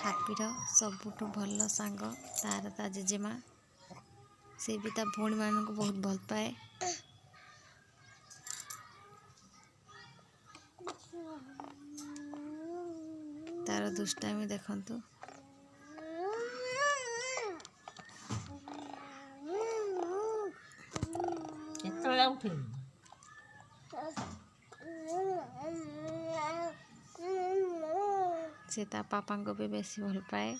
ହାପିର ସବୁଠୁ ଭଲ ସାଙ୍ଗ ତାର ତା ଜେଜେମା। ସେ ବି ତା ଭଉଣୀମାନଙ୍କୁ ବହୁତ ଭଲ ପାଏ। ତାର ଦୁଷ୍ଟାମି ଦେଖନ୍ତୁ। ସେ ତା ପାପାଙ୍କୁ ବି ବେଶୀ ଭଲ ପାଏ।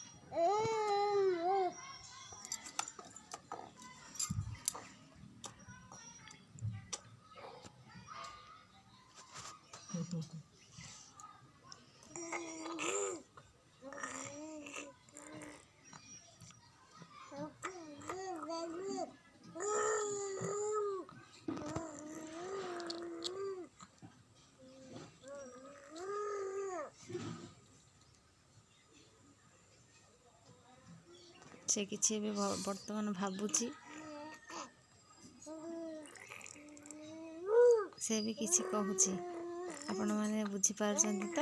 ସେ କିଛି ଏବେ ବର୍ତ୍ତମାନ ଭାବୁଛି। ସେ ବି କିଛି କହୁଛି। ଆପଣମାନେ ବୁଝିପାରୁଛନ୍ତି ତ?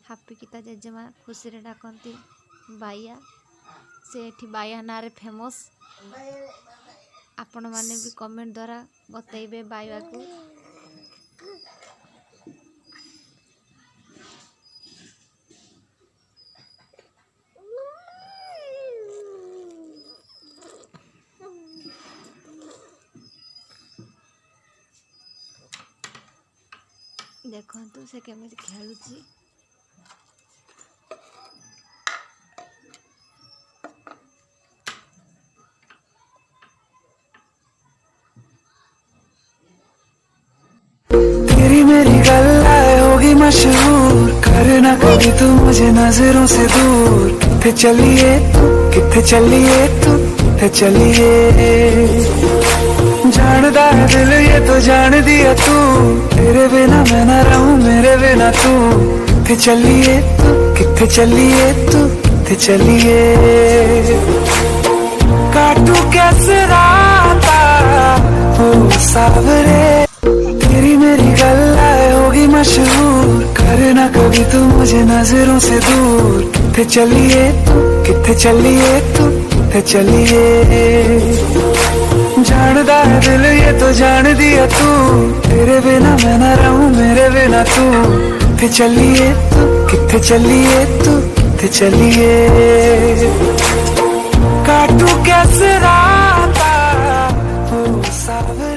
ହାପି କି ତା ଜେଜେମା ଖୁସିରେ ଡାକନ୍ତି ବାଇଆ। ସେ ଏଠି ବାଇଆ ନାଁରେ ଫେମସ୍। ଆପଣମାନେ ବି କମେଣ୍ଟ ଦ୍ୱାରା ବତେଇବେ ବାଇବାକୁ। ଦେଖନ୍ତୁ ସେ କେମିତି ଖେଳୁଛି। तेरी मेरी गल्लाए होगी मशहूर, करना कभी तू मुझे नजरों से दूर। किथे चलिए तू, किथे चलिए तू, किथे चलिए। जानदा है दिल ये तो जान दिया तू, तेरे बिना मैं ना रहूं मेरे बिना तू। किथे चलिए तू, किथे चलिए तू, किथे चलिए। काटू कैसे राता ओ सावरे, तेरी मेरी गल्लाए होगी मशहूर, करना कभी तू मुझे नजरों से दूर। किथे चलिए तू, किथे चलिए तू, किथे चलिए। जानदा है दिल ये तो जान दिया तू, तेरे बिना मैं ना रहूं मेरे बिना तू। किथे चलिए तू, किथे चलिए तू, किथे चलिए। काटू कैसे राता ओ सावरे।